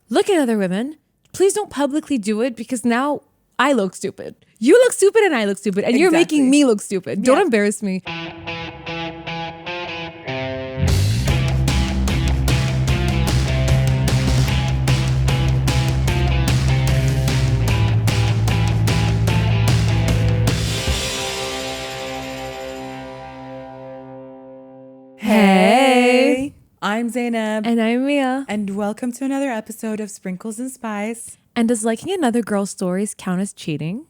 look at other women. Please don't publicly do it because now I look stupid. You look stupid and I look stupid. And you're making me look stupid. Don't embarrass me. Hey. I'm Zainab. And I'm Mia. And welcome to another episode of Sprinkles and Spice. And does liking another girl's stories count as cheating?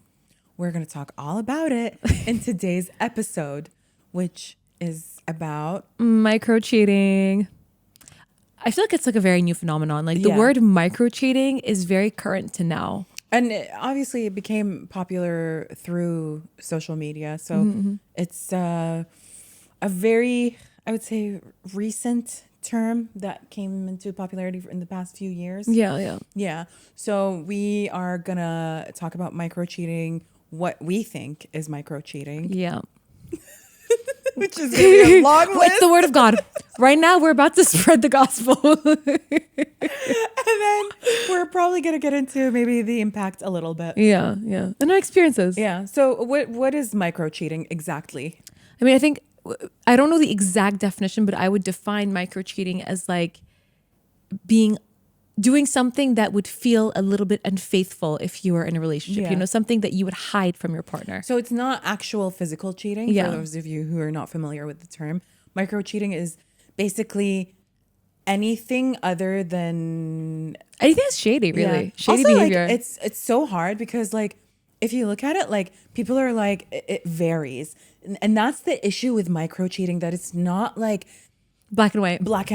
We're going to talk all about it in today's episode, which is about micro cheating. I feel like it's like a very new phenomenon. Like the word micro cheating is very current to now. And obviously it became popular through social media. So it's a very, I would say, recent term that came into popularity in the past few years. Yeah. So we are going to talk about micro cheating, what we think is micro cheating. Yeah. Which is going to be a long list. It's the word of God. Right now, we're about to spread the gospel. And then we're probably going to get into maybe the impact a little bit. Yeah. And our experiences. Yeah. So what is micro cheating exactly? I mean, I don't know the exact definition, but I would define micro cheating as like doing something that would feel a little bit unfaithful if you were in a relationship, something that you would hide from your partner. So it's not actual physical cheating. For those of you who are not familiar with the term, micro cheating is basically anything other than anything that's shady, really. Yeah. Shady also, behavior. Like, it's so hard because like if you look at it, like people are like it varies. And that's the issue with micro cheating, that it's not like black and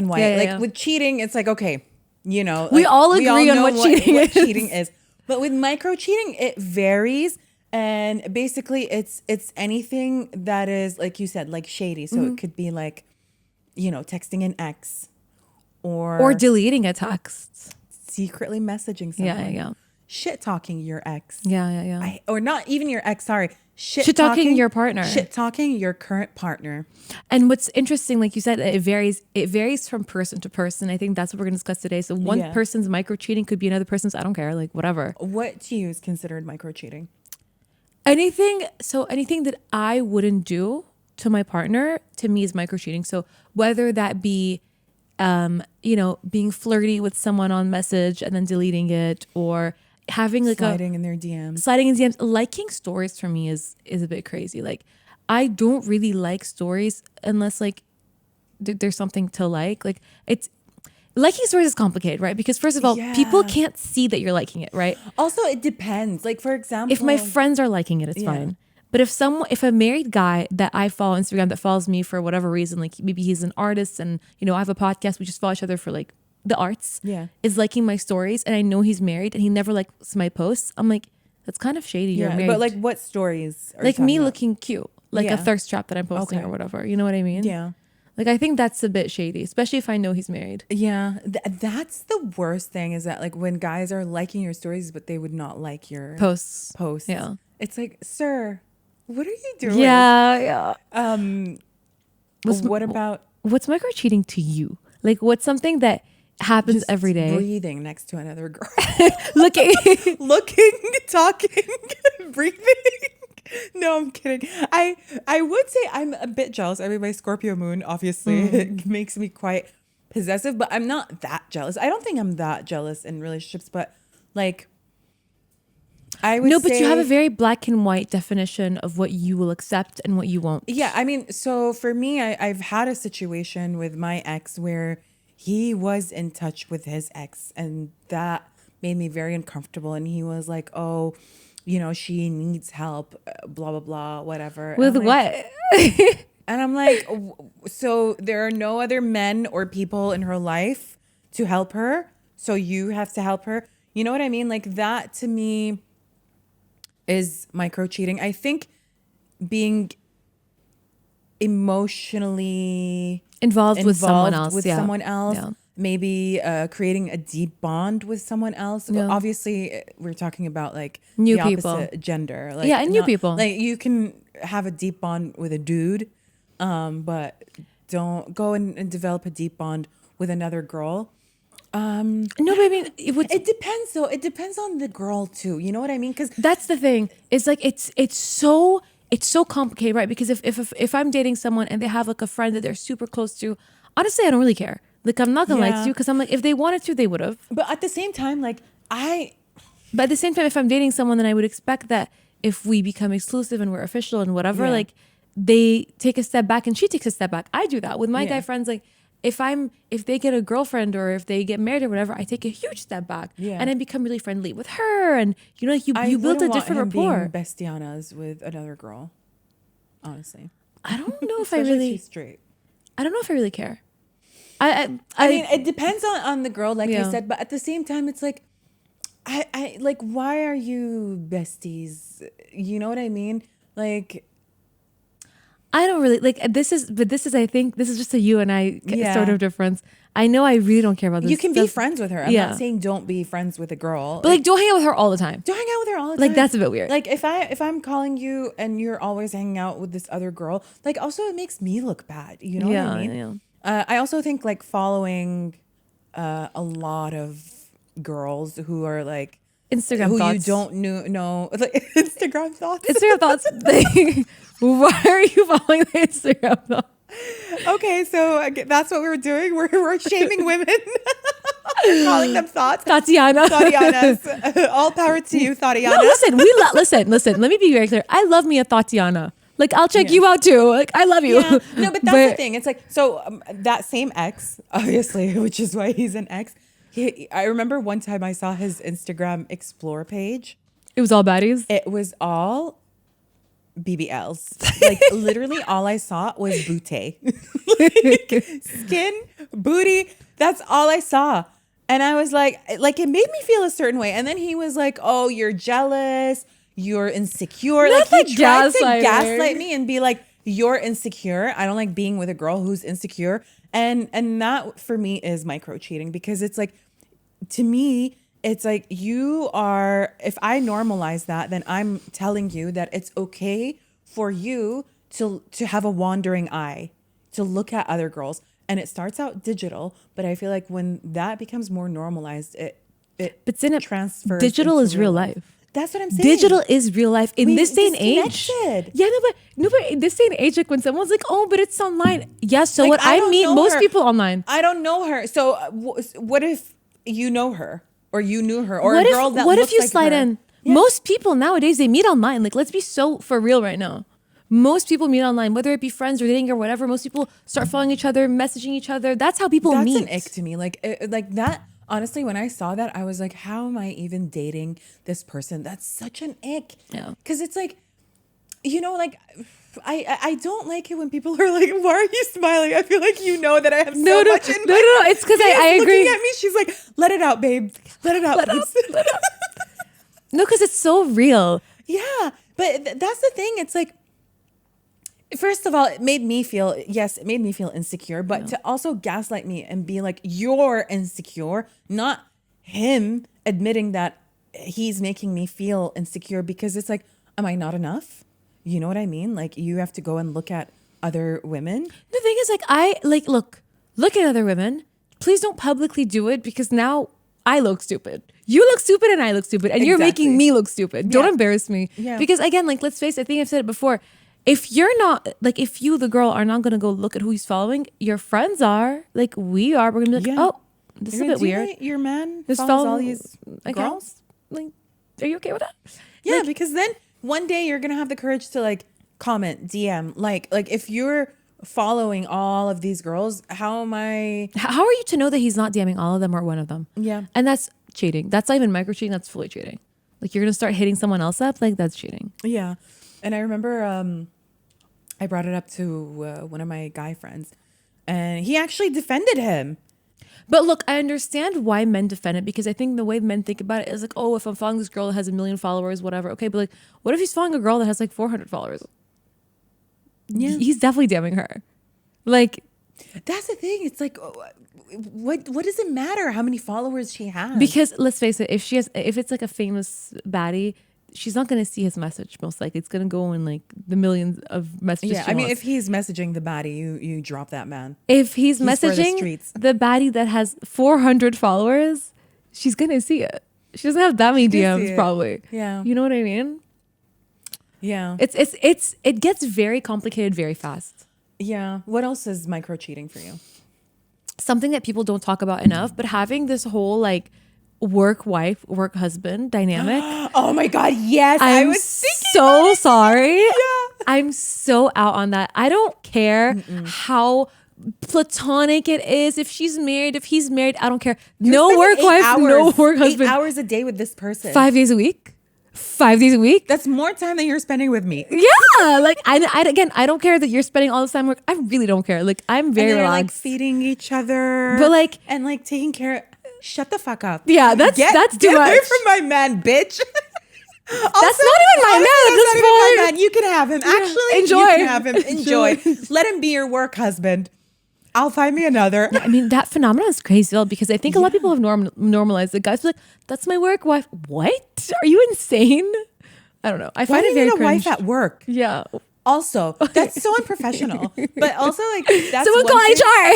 white. Yeah, with cheating, it's like, okay, you know, we all agree on what cheating is. But with micro cheating, it varies. And basically it's anything that is, like you said, like shady. So it could be like, you know, texting an ex or deleting a text, secretly messaging someone. Yeah. Shit talking your ex. Yeah. Or not even your ex, sorry. Shit talking your partner. Shit talking your current partner. And what's interesting, like you said, it varies from person to person. I think that's what we're going to discuss today. So one person's micro cheating could be another person's, I don't care, like whatever. What to you is considered micro cheating? Anything that I wouldn't do to my partner, to me, is micro cheating. So whether that be being flirty with someone on message and then deleting it, or having like sliding in their DMs. Liking stories for me is a bit crazy. Like I don't really like stories unless like there's something to like. Like it's liking stories is complicated, right? Because first of all, people can't see that you're liking it, right? Also, it depends. Like for example, if my friends are liking it, it's fine. But if a married guy that I follow on Instagram that follows me for whatever reason, like maybe he's an artist and I have a podcast, we just follow each other for like the arts, is liking my stories, and I know he's married and he never likes my posts, I'm like, that's kind of shady. You're married. But like what stories? Like me looking cute, like a thirst trap that I'm posting or whatever. You know what I mean? Yeah. Like I think that's a bit shady, especially if I know he's married. Yeah, that's the worst thing, is that like when guys are liking your stories but they would not like your posts. Yeah, it's like, sir, what are you doing? Yeah. What's micro cheating to you? Like what's something that happens just every day? Breathing next to another girl. looking, talking, breathing. No, I'm kidding. I would say I'm a bit jealous. I mean, my Scorpio moon, obviously, it makes me quite possessive, but I'm not that jealous. I don't think I'm that jealous in relationships, but like I would say... No, but you have a very black and white definition of what you will accept and what you won't. Yeah, I mean, so for me, I've had a situation with my ex where he was in touch with his ex, and that made me very uncomfortable. And he was like, oh, she needs help, blah, blah, blah, whatever. With what? And I'm like, so there are no other men or people in her life to help her, so you have to help her. You know what I mean? Like that to me is micro cheating. I think being emotionally involved with someone else, maybe creating a deep bond with someone else. Well, obviously we're talking about like new the people, opposite gender, like and new people. Like you can have a deep bond with a dude, but don't go and develop a deep bond with another girl. No, but I mean, it depends though. It depends on the girl too. You know what I mean? Because that's the thing. It's like it's so complicated, right? Because if I'm dating someone and they have like a friend that they're super close to, honestly, I don't really care. Like, I'm not gonna like you because I'm like, if they wanted to, they would have. But at the same time, like But at the same time, if I'm dating someone, then I would expect that if we become exclusive and we're official and whatever, like they take a step back and she takes a step back. I do that with my guy friends. Like, if they get a girlfriend or if they get married or whatever, I take a huge step back and I become really friendly with her. And you know, like you build a different rapport. Being bestianas with another girl, honestly. I don't know if I really. She's straight. I don't know if I really care. I mean, it depends on the girl, like I said, but at the same time, it's like, I like, why are you besties? You know what I mean? Like, I don't really like this is I think this is just a you and I sort of difference. I know I really don't care about this. You can be friends with her. I'm not saying don't be friends with a girl. But like don't hang out with her all the time. Don't hang out with her all the time. Like that's a bit weird. Like if I'm calling you and you're always hanging out with this other girl, like also it makes me look bad. You know what I mean? Yeah. I also think like following a lot of girls who are like Instagram who thoughts. You don't know like Instagram thoughts. Instagram thoughts. Why are you following the Instagram thoughts? Okay, so that's what we're doing. We're shaming women. We're calling them thoughts. Tatianas. All power to you, Tatiana. No, listen. Let me be very clear. I love me a Tatiana. Like, I'll check you out too. Like, I love you. Yeah. No, but that's the thing. It's like, so that same ex, obviously, which is why he's an ex. I remember one time I saw his Instagram explore page. It was all baddies? It was all BBLs. Like, literally all I saw was booty. Like, skin, booty. That's all I saw. And I was like, it made me feel a certain way. And then he was like, oh, you're jealous. You're insecure. Not like he tried to gaslight me and be like, you're insecure. I don't like being with a girl who's insecure. And that for me is micro cheating, because it's like, to me, it's like you are, if I normalize that, then I'm telling you that it's okay for you to have a wandering eye, to look at other girls. And it starts out digital, but I feel like when that becomes more normalized, it transfers. Digital is real life. That's what I'm saying. Digital is real life in this day and age. Yeah, no, but in this day and age, like when someone's like, "Oh, but it's online." Yeah, so like, what I meet most people online. I don't know her. So what if you know her, or you knew her, or a girl that what looks if you like slide her? in? Yeah. Most people nowadays, they meet online. Like, let's be so for real right now. Most people meet online, whether it be friends or dating or whatever. Most people start following each other, messaging each other. That's how people meet. That's an ick to me. Like that. Honestly, when I saw that, I was like, how am I even dating this person? That's such an ick. Yeah. Because it's like, you know, like, I don't like it when people are like, why are you smiling? I feel like you know that I have so much in No. It's because I agree. Looking at me, she's like, let it out, babe. Let it out. Let it out. No, because it's so real. Yeah. But that's the thing. It's like, first of all, it made me feel insecure, but to also gaslight me and be like, you're insecure, not him admitting that he's making me feel insecure, because it's like, am I not enough? You know what I mean? Like, you have to go and look at other women. The thing is, like, look at other women. Please don't publicly do it, because now I look stupid. You look stupid and I look stupid, and you're making me look stupid. Don't embarrass me. Yeah. Because again, like, let's face it, I think I've said it before. If you're not, like, if you, the girl, are not going to go look at who he's following, your friends are, like, we are. We're going to be like, oh, this is a bit weird. Your man follows all these girls? Like, are you okay with that? Yeah, like, because then one day you're going to have the courage to, like, comment, DM. Like if you're following all of these girls, how are you to know that he's not DMing all of them or one of them? Yeah. And that's cheating. That's not even micro cheating. That's fully cheating. Like, you're going to start hitting someone else up. Like, that's cheating. Yeah. And I remember I brought it up to one of my guy friends, and he actually defended him. But look, I understand why men defend it, because I think the way men think about it is like, oh, if I'm following this girl that has 1 million followers, whatever. Okay, but like, what if he's following a girl that has like 400 followers? Yeah. He's definitely damning her. Like, that's the thing. It's like, what does it matter how many followers she has? Because let's face it, if it's like a famous baddie, she's not going to see his message. Most likely it's going to go in like the millions of messages. Yeah, I mean, if he's messaging the baddie, you drop that man. If he's messaging the baddie that has 400 followers, she's going to see it. She doesn't have that many DMs probably. Yeah. You know what I mean? Yeah. It gets very complicated very fast. Yeah. What else is micro cheating for you? Something that people don't talk about enough, but having this whole like work wife, work husband dynamic. Oh my God, yes. I was so sorry. Yeah. I'm so out on that. I don't care how platonic it is. If she's married, if he's married, I don't care. No work wife, no work husband. 8 hours a day with this person. 5 days a week. 5 days a week. That's more time than you're spending with me. Yeah, like I don't care that you're spending all this time work. I really don't care. Like I'm very relaxed. Like feeding each other, but like and like taking care. Shut the fuck up. Yeah, that's too much. Get away from my man, bitch. Also, that's not even my man at this point. My man. You can have him. Actually, enjoy. You can have him. Enjoy. Let him be your work husband. I'll find me another. Yeah, I mean, that phenomenon is crazy because I think a lot of people have normalized it. Guys be like, that's my work wife. What? Are you insane? I don't know. I find it very cringe. Why do you need a wife at work? Yeah. Also, that's so unprofessional. But also, like, that's someone call HR.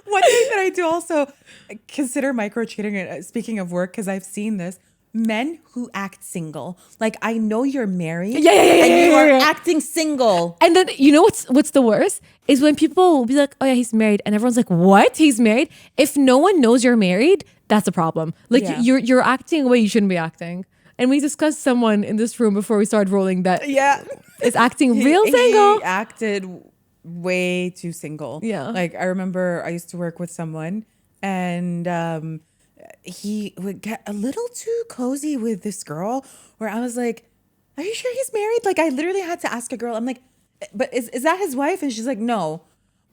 One thing that I do also consider micro cheating, speaking of work, because I've seen this, men who act single. Like, I know you're married. Yeah. And you are acting single. And then, you know what's the worst? Is when people will be like, oh yeah, he's married. And everyone's like, what? He's married? If no one knows you're married, that's a problem. Like, you're acting a way you shouldn't be acting. And we discussed someone in this room before we started rolling that is acting real single. He acted way too single. Yeah. Like, I remember I used to work with someone and he would get a little too cozy with this girl where I was like, are you sure he's married? Like, I literally had to ask a girl, I'm like, but is that his wife? And she's like, no.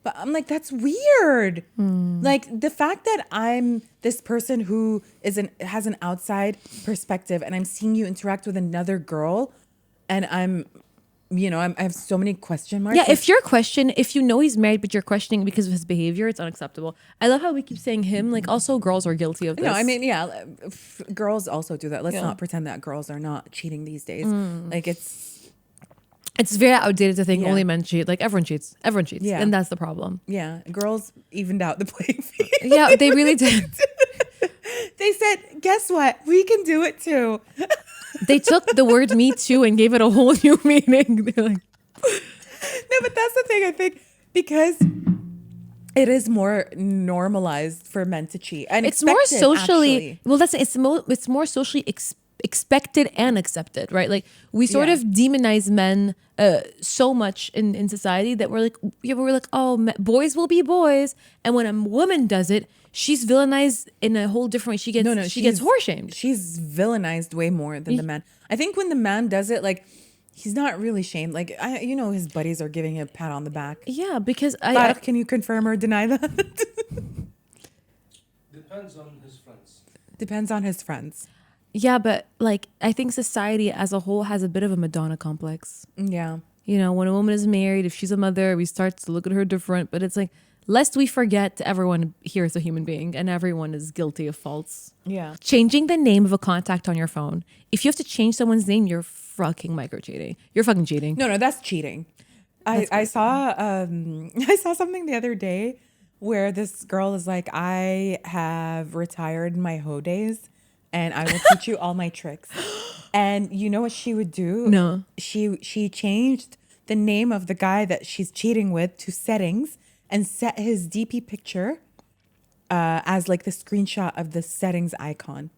But I'm like, that's weird. Like, the fact that I'm this person who has an outside perspective and I'm seeing you interact with another girl and I have so many question marks. Yeah, if you know he's married, but you're questioning because of his behavior, it's unacceptable. I love how we keep saying him. Like, also girls are guilty of this. No, I mean, yeah, girls also do that. Let's not pretend that girls are not cheating these days. Like, it's very outdated to think only men cheat. Like, everyone cheats. Yeah. And that's the problem. Yeah. Girls evened out the playing field. Yeah, they really did. They said, guess what? We can do it too. They took the word me too and gave it a whole new meaning. They're like, no, but that's the thing. I think because it is more normalized for men to cheat. And it's more socially, it's more socially expected and accepted, right? Like, we sort of demonize men so much in society that we're like, oh, boys will be boys, and when a woman does it, she's villainized in a whole different way. She gets whore-shamed. She's villainized way more than the man. I think when the man does it, like, he's not really shamed. Like, his buddies are giving him a pat on the back. Yeah, because can you confirm or deny that? Depends on his friends. Depends on his friends. Yeah, but like, I think society as a whole has a bit of a Madonna complex. Yeah. You know, when a woman is married, if she's a mother, we start to look at her different. But it's like, lest we forget, everyone here is a human being and everyone is guilty of faults. Yeah. Changing the name of a contact on your phone. If you have to change someone's name, you're fucking micro cheating. You're fucking cheating. No, that's cheating. I saw something the other day where this girl is like, I have retired my hoe days and I will teach you all my tricks. And you know what she would do? No. She changed the name of the guy that she's cheating with to settings and set his DP picture as like the screenshot of the settings icon.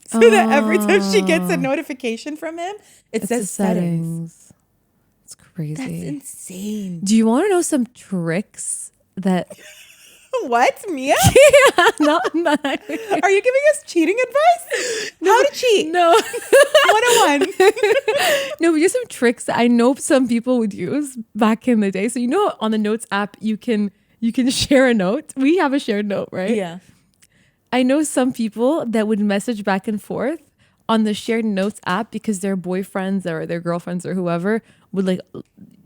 So that every time she gets a notification from him, it says settings. It's crazy. That's insane. Do you want to know some tricks that... What, Mia? Yeah, not. Are you giving us cheating advice? No, how to cheat? No. 101. No, but just some tricks that I know some people would use back in the day. So you know, on the Notes app, you can share a note. We have a shared note, right? Yeah. I know some people that would message back and forth on the shared Notes app because their boyfriends or their girlfriends or whoever would like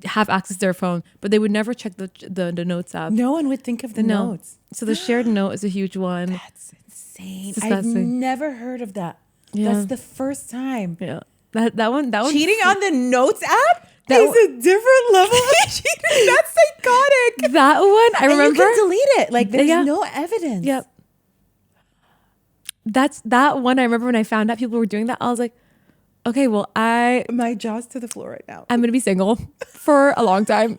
have access to their phone, but they would never check the Notes app. No one would think of the notes. So the shared note is a huge one. That's insane. I've never heard of that. Yeah. That's the first time. Yeah. That one Cheating on the notes app is a different level of cheating. That's psychotic. That one, I remember. And you can delete it. Like there's no evidence. Yep. That's that one. I remember when I found out people were doing that, I was like, okay, well, my jaw's to the floor right now. I'm gonna be single for a long time.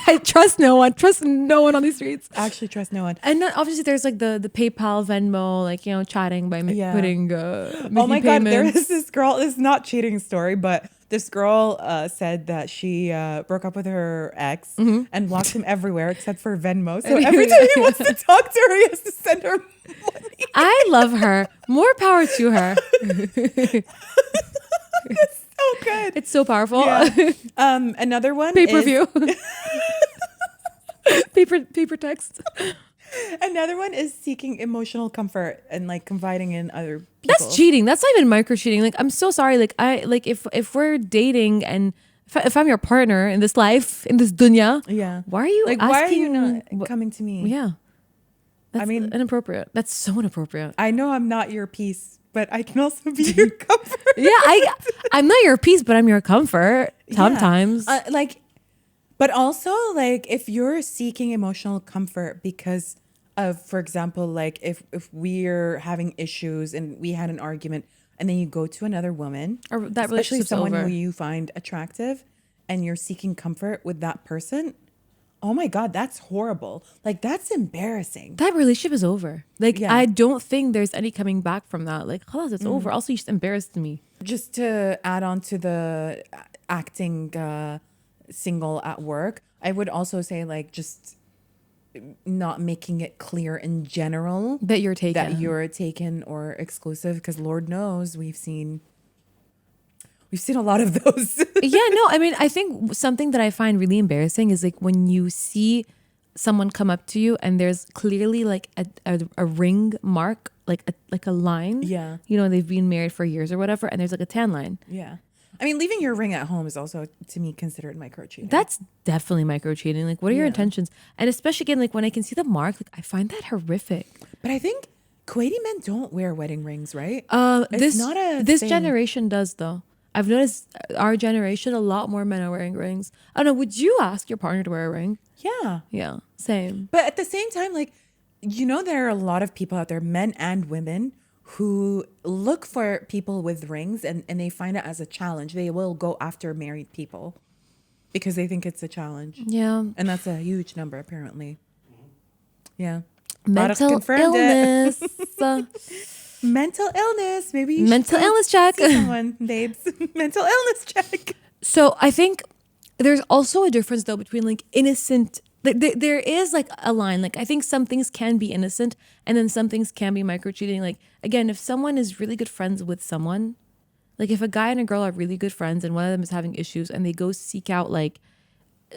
I trust no one. Trust no one on these streets. Actually, trust no one. And then obviously, there's like the PayPal, Venmo, like chatting by putting. Oh my god, there is this girl. This is not cheating story, but this girl said that she broke up with her ex and blocked him everywhere except for Venmo. So every time he wants to talk to her, he has to send her money. I love her. More power to her. It's so good. It's so powerful. Yeah. Another one. Pay-per-view. paper text. Another one is seeking emotional comfort and like confiding in other people. That's cheating. That's not even micro cheating. Like, I'm so sorry. Like, if we're dating and if I'm your partner in this life, in this dunya, why are you like, asking, why are you not coming to me? Yeah. That's inappropriate. That's so inappropriate. I know I'm not your piece, but I can also be your comfort. I'm not your piece, but I'm your comfort sometimes. But also, like, if you're seeking emotional comfort because of, for example, like if we're having issues and we had an argument and then you go to another woman, or that especially someone over. who you find attractive and you're seeking comfort with that person, oh my God, that's horrible. Like, that's embarrassing. That relationship is over. Like, I don't think there's any coming back from that. Like, khalas, it's over. Also, you just embarrassed me. Just to add on to the acting single at work, I would also say, like, just not making it clear in general that you're taken or exclusive, because Lord knows we've seen a lot of those. I mean, I think something that I find really embarrassing is like when you see someone come up to you and there's clearly like a ring mark, like a line. Yeah. They've been married for years or whatever, and there's like a tan line. Yeah. I mean, leaving your ring at home is also, to me, considered micro cheating. That's definitely micro cheating. Like, what are your intentions? And especially, again, like when I can see the mark, like I find that horrific. But I think Kuwaiti men don't wear wedding rings, right? This generation does, though. I've noticed our generation, a lot more men are wearing rings. I don't know. Would you ask your partner to wear a ring? Yeah. Yeah. Same. But at the same time, like, there are a lot of people out there, men and women, who look for people with rings and they find it as a challenge. They will go after married people because they think it's a challenge. Yeah. And that's a huge number, apparently. Yeah. Mental illness. Mental illness. Maybe you mental illness check. See someone, babes. Mental illness check. So I think there's also a difference though between like innocent. There is like a line. Like I think some things can be innocent, and then some things can be micro cheating. Like again, if someone is really good friends with someone, like if a guy and a girl are really good friends, and one of them is having issues, and they go seek out like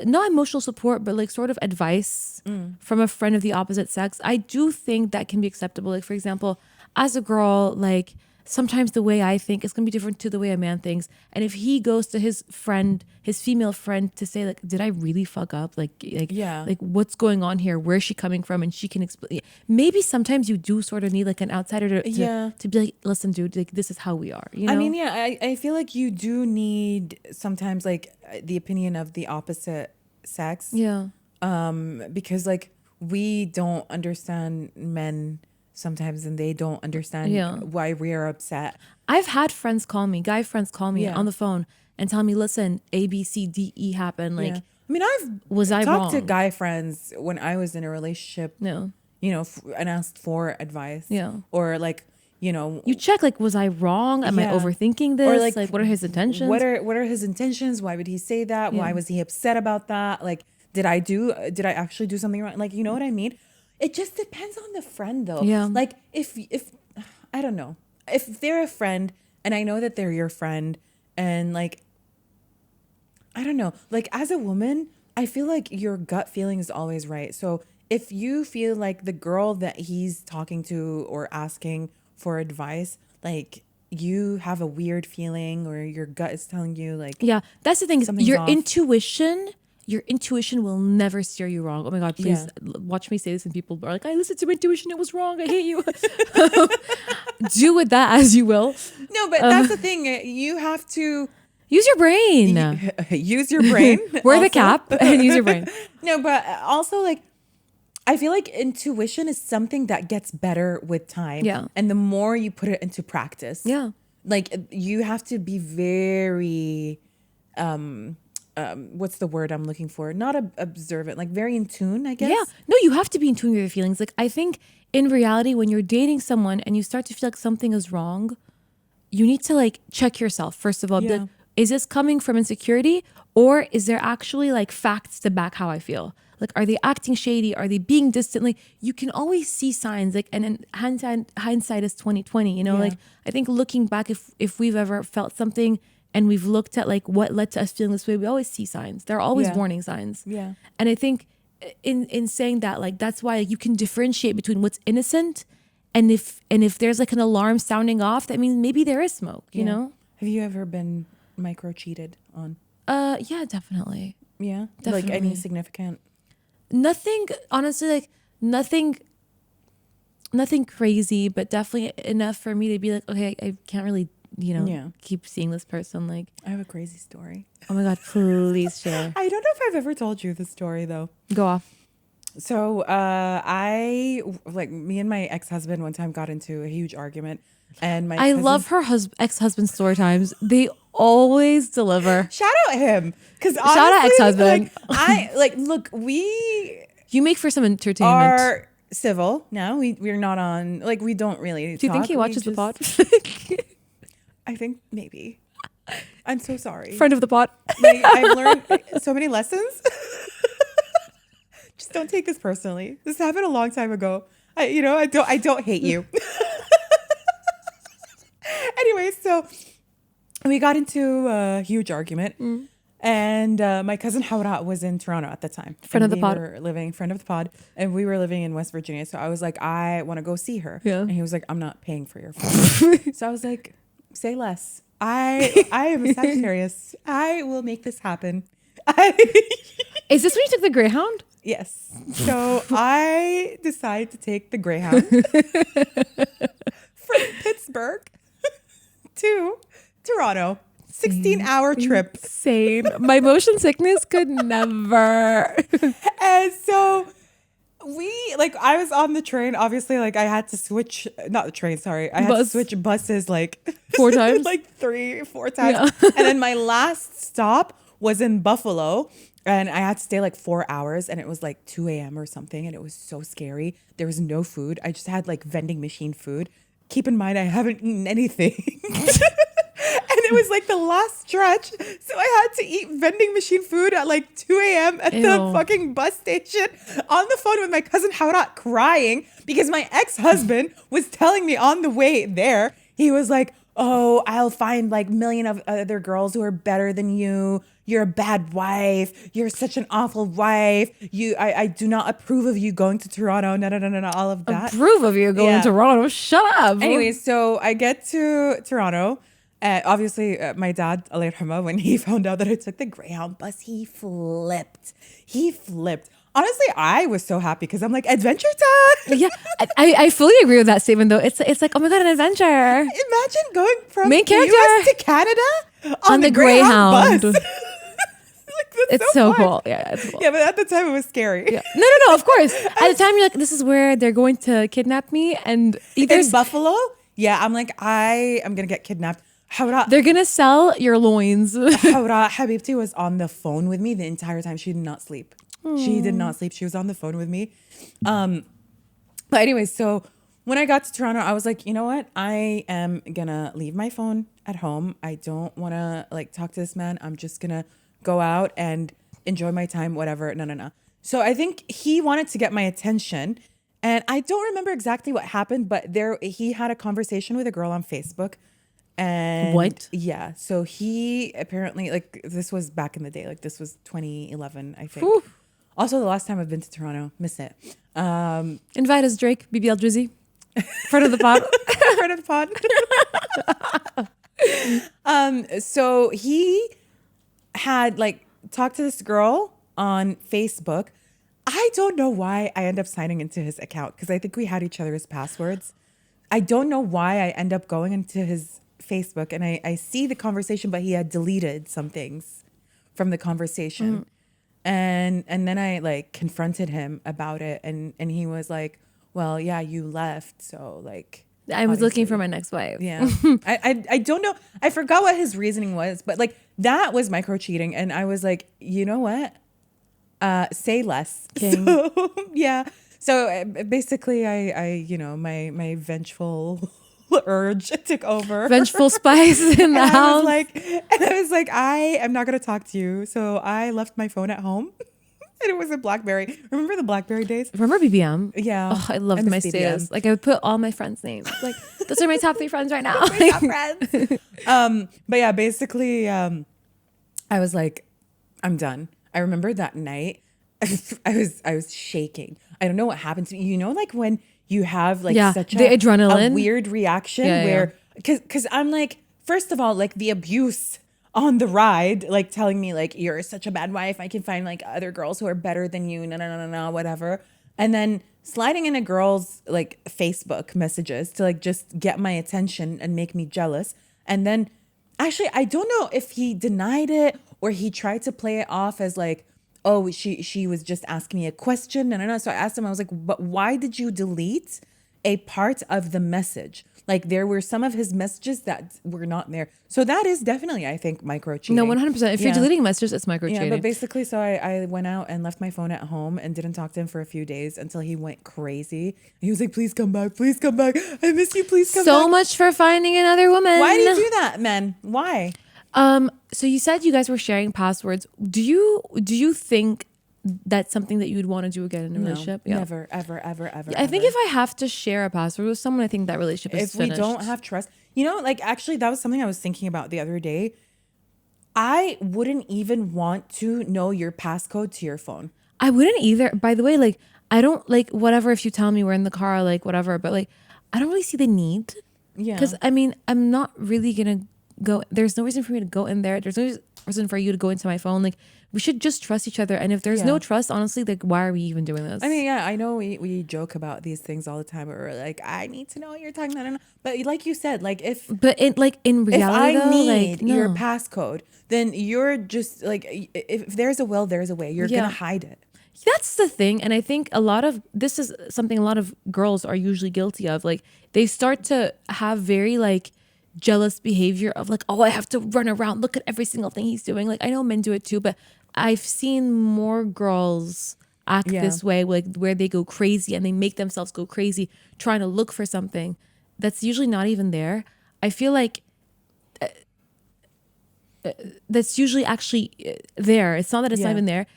not emotional support, but like sort of advice from a friend of the opposite sex, I do think that can be acceptable. Like for example, as a girl, like sometimes the way I think is going to be different to the way a man thinks. And if he goes to his friend, his female friend, to say like, did I really fuck up? Like what's going on here? Where is she coming from? And she can explain. Maybe sometimes you do sort of need like an outsider to be like, listen, dude, like this is how we are. I mean, I feel like you do need sometimes like the opinion of the opposite sex. Yeah. Because like we don't understand men sometimes, and they don't understand why we are upset. I've had guy friends call me on the phone and tell me, listen, A, B, C, D, E happened. Like, I mean, I talked to guy friends when I was in a relationship, and asked for advice. Yeah. Or like, you check, like, was I wrong? Am I overthinking this? Or like what are his intentions? What are his intentions? Why would he say that? Why was he upset about that? Like, did I actually do something wrong? Like, you know what I mean? It just depends on the friend though. Yeah. Like if I don't know, if they're a friend and I know that they're your friend, and like, I don't know, like as a woman, I feel like your gut feeling is always right. So if you feel like the girl that he's talking to or asking for advice, like you have a weird feeling or your gut is telling you like, that's the thing, is your intuition will never steer you wrong. Oh my God, please watch me say this, and people are like, I listened to my intuition, it was wrong, I hate you. Do with that as you will. No, No, but that's the thing. You have to use your brain. use your brain. Wear the cap and use your brain. No, but also like, I feel like intuition is something that gets better with time. Yeah. And the more you put it into practice. Yeah. Like you have to be very, what's the word I'm looking for? Not observant, like very in tune, I guess. Yeah. No, you have to be in tune with your feelings. Like I think in reality, when you're dating someone and you start to feel like something is wrong, you need to like check yourself. First of all, be like, is this coming from insecurity or is there actually like facts to back how I feel? Like, are they acting shady? Are they being distant? Like, you can always see signs. Like, and in hindsight is 2020. You know, like I think looking back, if we've ever felt something and we've looked at like what led to us feeling this way, we always see signs. There are always warning signs. Yeah. And I think in saying that, like that's why you can differentiate between what's innocent and if there's like an alarm sounding off, that means maybe there is smoke. You know? Have you ever been micro cheated on? Yeah, definitely. Yeah, Definitely. like any significant. Nothing, honestly, like nothing crazy, but definitely enough for me to be like, okay, I can't really, keep seeing this person. Like, I have a crazy story. Oh my God, please share. I don't know if I've ever told you the story though. Go off. So, me and my ex-husband one time got into a huge argument, and I love her ex-husband story times. They always deliver. Shout out him, because shout out ex-husband. You make for some entertainment. Are civil now. We're not on, like, we don't really. Do you think he watches the pod? I think maybe. I'm so sorry. Friend of the pod. I've learned so many lessons. Just don't take this personally. This happened a long time ago. I don't hate you. Anyway, so we got into a huge argument, and my cousin Hawra was in Toronto at the time. Friend of the pod, and we were living in West Virginia. So I was like, I want to go see her. Yeah. And he was like, I'm not paying for your phone. So I was like, say less. I am a Sagittarius. I will make this happen. Is this when you took the Greyhound? Yes. So I decide to take the Greyhound from Pittsburgh to Toronto. 16-hour trip. Same. My motion sickness could never. And so I was on the train, obviously, like I had to switch, not the train, sorry. I had to switch buses like 4 times? like 3-4 times. Yeah. And then my last stop was in Buffalo. And I had to stay like 4 hours, and it was like 2 a.m. or something. And it was so scary. There was no food. I just had like vending machine food. Keep in mind, I haven't eaten anything. And it was like the last stretch. So I had to eat vending machine food at like 2 a.m. at the fucking bus station on the phone with my cousin Hawra, crying because my ex-husband was telling me on the way there, he was like, oh, I'll find like million of other girls who are better than you. You're a bad wife. You're such an awful wife. I do not approve of you going to Toronto. No, all of that. Approve of you going to Toronto? Shut up. Anyway, so I get to Toronto. Obviously, my dad, Allah yarhamah, when he found out that I took the Greyhound bus, he flipped. Honestly, I was so happy because I'm like, adventure time. Yeah, I fully agree with that statement though. It's like, oh my God, an adventure. Imagine going from main character US to Canada on the Greyhound bus. It's so cool. Yeah, it's cool. Yeah, but at the time it was scary. Yeah. No, of course. At the time you're like, this is where they're going to kidnap me, and in Buffalo. Yeah, I'm like, I am gonna get kidnapped. Hawra, they're gonna sell your loins. Hawra Habibti was on the phone with me the entire time. She did not sleep. She did not sleep. She was on the phone with me. But anyway, so when I got to Toronto, I was like, you know what? I am gonna leave my phone at home. I don't wanna like talk to this man. I'm just gonna go out and enjoy my time, whatever. No. So I think he wanted to get my attention. And I don't remember exactly what happened, but he had a conversation with a girl on Facebook. And what? Yeah. So he apparently, like, this was back in the day. Like, this was 2011, I think. Ooh. Also, the last time I've been to Toronto, miss it. Invite us, Drake, BBL Drizzy. Friend of the pod. Friend of the pod. So he had like talked to this girl on Facebook. I don't know why I end up signing into his account because I think we had each other's passwords. I don't know why I end up going into his Facebook and I see the conversation, but he had deleted some things from the conversation. And then I like confronted him about it, and he was like, well, yeah, you left, so like I was looking for my next wife. Yeah. I don't know. I forgot what his reasoning was, but like that was micro cheating. And I was like, you know what? Say less. King. So, yeah. So basically I my vengeful urge took over. Vengeful spice in the house. I was like, I am not going to talk to you. So I left my phone at home. And it was a BlackBerry. Remember the BlackBerry days? Remember BBM? Yeah. Oh, I loved my status. Like I would put all my friends' names. Like those are my top 3 friends right now. My top friends. But yeah, basically, I was like, I'm done. I remember that night, I was shaking. I don't know what happened to me. You know, like when you have like such the adrenaline, a weird reaction where, because I'm like, first of all, like the abuse on the ride, like telling me like, you're such a bad wife. I can find like other girls who are better than you. No, whatever. And then sliding in a girl's like Facebook messages to like just get my attention and make me jealous. And then actually, I don't know if he denied it or he tried to play it off as like, oh, she was just asking me a question. No. So I asked him, I was like, but why did you delete a part of the message? Like there were some of his messages that were not there. So that is definitely, I think, micro cheating. No, 100%. If you're deleting messages, it's micro cheating. Yeah, but basically, so I went out and left my phone at home and didn't talk to him for a few days until he went crazy. He was like, please come back. Please come back. I miss you. Please come back. So much for finding another woman. Why do you do that, man? Why? So you said you guys were sharing passwords. Do you think that's something that you would want to do again in a relationship? Yeah. Never, ever. I think if I have to share a password with someone, I think that relationship is finished. If we don't have trust, you know, like actually that was something I was thinking about the other day. I wouldn't even want to know your passcode to your phone. I wouldn't either. By the way, like I don't like whatever if you tell me we're in the car, like whatever, but like I don't really see the need. Yeah. Because I mean, I'm not really gonna go. There's no reason for me to go in there. There's no reason for you to go into my phone. Like we should just trust each other. And if there's no trust, honestly, like why are we even doing this? I mean, yeah, I know we joke about these things all the time. But we're like, I need to know what you're talking about. But like you said, like if in reality, if I need like, your passcode, then you're just like, if there's a will, there's a way. You're gonna hide it. That's the thing. And I think this is something a lot of girls are usually guilty of. Like they start to have very like jealous behavior of like, oh, I have to run around, look at every single thing he's doing. Like I know men do it too, but I've seen more girls act this way, like where they go crazy and they make themselves go crazy trying to look for something that's usually not even there. I feel like that's usually actually there. It's not that it's not even there.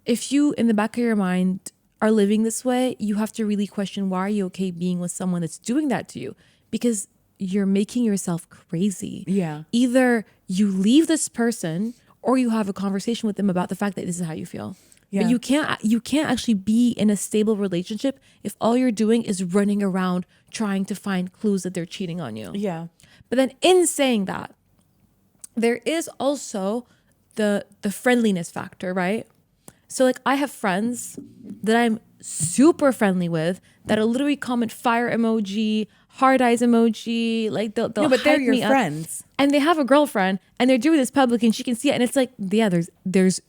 If you, in the back of your mind, are living this way, you have to really question, why are you okay being with someone that's doing that to you? Because you're making yourself crazy. Yeah. Either you leave this person or you have a conversation with them about the fact that this is how you feel. Yeah. But you can't actually be in a stable relationship if all you're doing is running around trying to find clues that they're cheating on you. Yeah. But then in saying that, there is also the friendliness factor, right? So like I have friends that I'm super friendly with that'll literally comment fire emoji, hard eyes emoji, like they'll no, but they're your friends. And they have a girlfriend and they're doing this public and she can see it and it's like, yeah, there's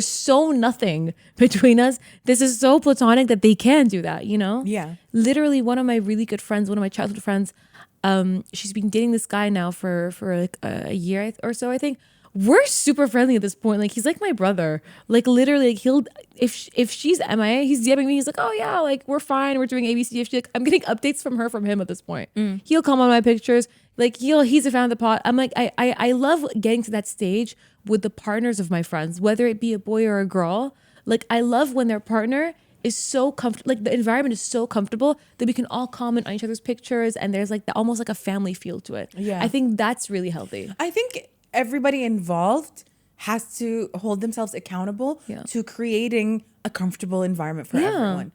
so nothing between us. This is so platonic that they can do that, you know? Yeah. Literally one of my really good friends, one of my childhood friends, she's been dating this guy now for like a year or so, I think. We're super friendly at this point. Like he's like my brother. Like literally, like he'll if she's MIA, he's DMing me. He's like, oh yeah, like we're fine. We're doing ABC. Like, I'm getting updates from him at this point. He'll comment on my pictures. Like he's a fan of the pod. I'm like I love getting to that stage with the partners of my friends, whether it be a boy or a girl. Like I love when their partner is so comfortable. Like the environment is so comfortable that we can all comment on each other's pictures, and there's like almost like a family feel to it. Yeah, I think that's really healthy. I think everybody involved has to hold themselves accountable to creating a comfortable environment for everyone.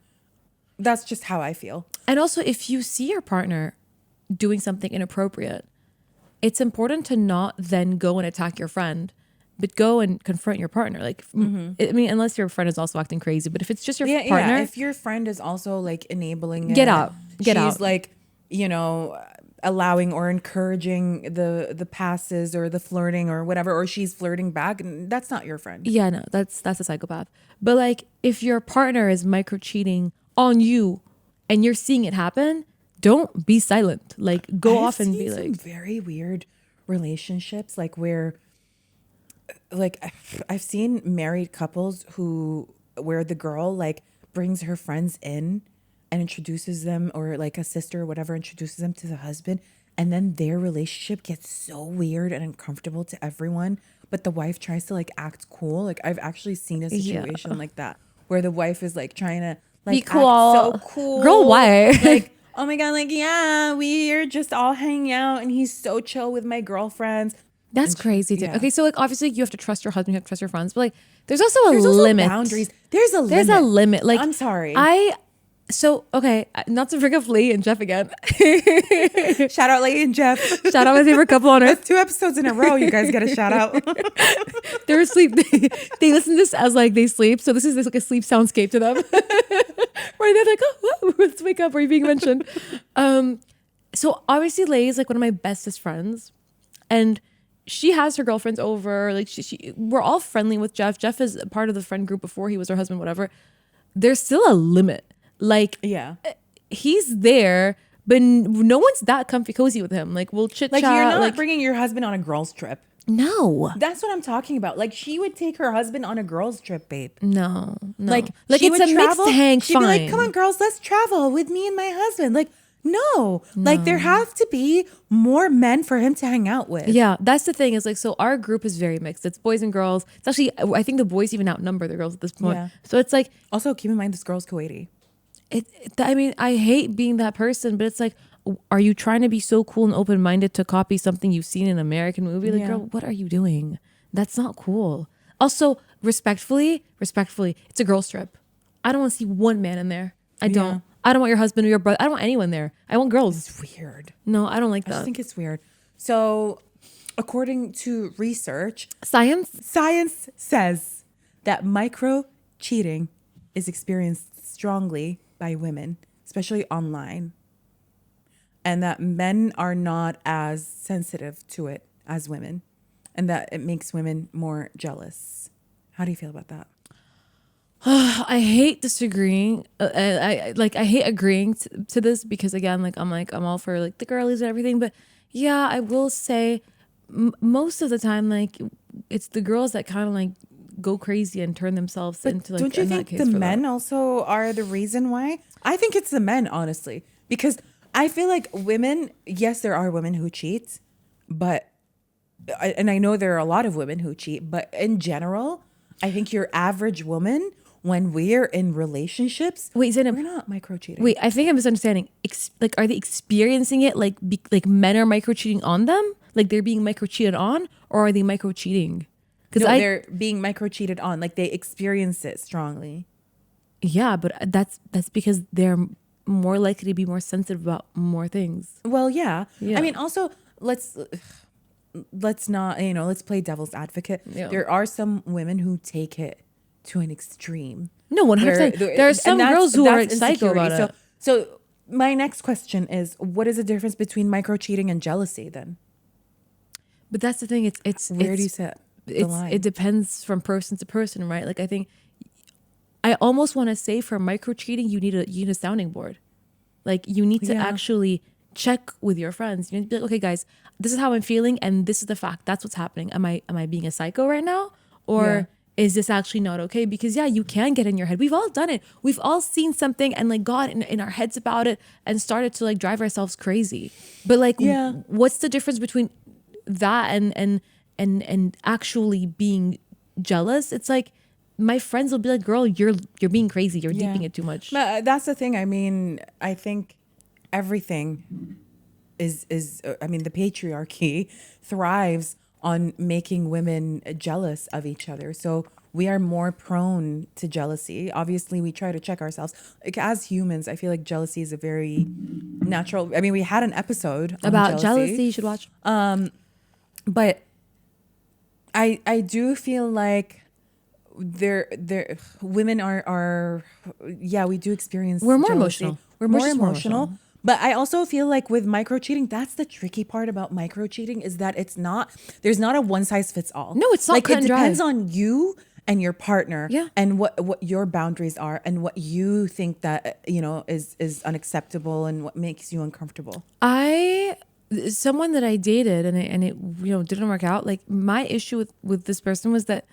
That's just how I feel. And also, if you see your partner doing something inappropriate, it's important to not then go and attack your friend, but go and confront your partner. Like, I mean, unless your friend is also acting crazy, but if it's just your partner. If your friend is also like enabling Get out. She's like, you know, allowing or encouraging the passes or the flirting or whatever, or she's flirting back, that's not your friend. Yeah, no, that's a psychopath. But like, if your partner is micro cheating on you and you're seeing it happen, don't be silent. Like, go off and be like, very weird relationships, like where, like I've seen married couples where the girl like brings her friends in and introduces them, or like a sister or whatever introduces them to the husband, and then their relationship gets so weird and uncomfortable to everyone, but the wife tries to like act cool. Like I've actually seen a situation like that where the wife is like trying to like be cool. act so cool. Girl, why? Like, oh my God, like, yeah, we're just all hanging out and he's so chill with my girlfriends. That's crazy. Yeah. Okay, so like obviously you have to trust your husband, you have to trust your friends, but like there's also a limit. Boundaries. There's a limit. Like, I'm sorry. So, okay, not to bring up Lee and Jeff again. Shout out Lee and Jeff. Shout out my favorite couple on earth. That's 2 episodes in a row. You guys get a shout out. They were asleep. They listen to this as like they sleep. So this is like a sleep soundscape to them. Where they're like, oh, let's wake up. Are you being mentioned? So obviously Lee is like one of my bestest friends. And she has her girlfriends over. Like we're all friendly with Jeff. Jeff is a part of the friend group before he was her husband, whatever. There's still a limit. Like, yeah, he's there, but no one's that comfy cozy with him. Like, we'll chit chat. Like, you're not like, bringing your husband on a girls trip. No, that's what I'm talking about. Like, she would take her husband on a girls trip, babe. No. Like it's a mixed hang. She'd be like, "Come on, girls, let's travel with me and my husband." Like, no. Like there have to be more men for him to hang out with. Yeah, that's the thing. Is like, so our group is very mixed. It's boys and girls. It's actually, I think the boys even outnumber the girls at this point. Yeah. So it's like, also keep in mind this girl's Kuwaiti. I mean, I hate being that person, but it's like, are you trying to be so cool and open-minded to copy something you've seen in an American movie? Like, girl, what are you doing? That's not cool. Also, respectfully, it's a girls trip. I don't want to see one man in there. I don't want your husband or your brother. I don't want anyone there. I want girls. It's weird. No, I don't like that. I just think it's weird. So, according to research, science says that micro cheating is experienced strongly by women, especially online, and that men are not as sensitive to it as women, and that it makes women more jealous. How do you feel about that? I hate disagreeing. I hate agreeing to this because again, I'm all for like the girlies and everything, but yeah, I will say most of the time, like it's the girls that kind of like go crazy and turn themselves into like. Don't you think the men also are the reason why? I think it's the men, honestly, because I feel like women. Yes, there are women who cheat, but and I know there are a lot of women who cheat, but in general, I think your average woman, when we're in relationships, Zainab, we're not micro cheating. Wait, I think I'm misunderstanding. Like, are they experiencing it like men are micro cheating on them? Like they're being micro cheated on, or are they micro cheating? Because they're being micro cheated on. Like they experience it strongly. Yeah, but that's because they're more likely to be more sensitive about more things. Well, yeah. I mean, also let's not, let's play devil's advocate. Yeah. There are some women who take it to an extreme. No, 100%. There are some girls who are psycho about it. So my next question is, what is the difference between micro cheating and jealousy then? But that's the thing. It's where do you set the line? It depends from person to person, right? Like I think I almost want to say for micro cheating, you need a sounding board. Like you need to actually check with your friends. You need to be like, okay, guys, this is how I'm feeling, and this is the fact. That's what's happening. Am I being a psycho right now, or is this actually not okay? Because you can get in your head. We've all done it. We've all seen something and like got in our heads about it and started to like drive ourselves crazy. But like, what's the difference between that and actually being jealous? It's like my friends will be like, girl, you're being crazy. You're deeping it too much. But that's the thing. I mean, I think everything is the patriarchy thrives on making women jealous of each other. So we are more prone to jealousy. Obviously, we try to check ourselves. Like, as humans, I feel like jealousy is a very natural. I mean, we had an episode about jealousy. You should watch. But I do feel like women are we do experience we're more jealousy. emotional. We're more emotional. But I also feel like with micro cheating, that's the tricky part about micro cheating is that there's not a one size fits all. No, it's not like cut it and dry. depends on you and your partner Yeah. and what your boundaries are and what you think that, is unacceptable and what makes you uncomfortable. Someone that I dated and it didn't work out. Like my issue with this person was that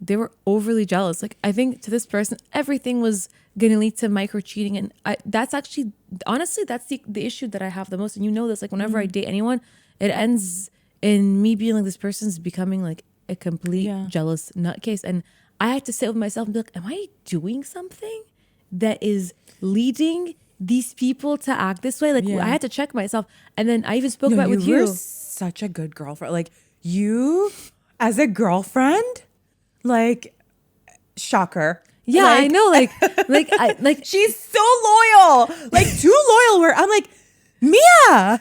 they were overly jealous. Like I think to this person, everything was going to lead to micro cheating. And that's actually, honestly, that's the issue that I have the most. And you know this, like whenever I date anyone, it ends in me being like, this person's becoming like a complete jealous nutcase. And I had to sit with myself and be like, am I doing something that is leading these people to act this way? Like I had to check myself. And then I even spoke about it with you. You're such a good girlfriend. Like you as a girlfriend, like shocker. Yeah, like, I know. Like she's so loyal, like too loyal. Where I'm like, Mia, I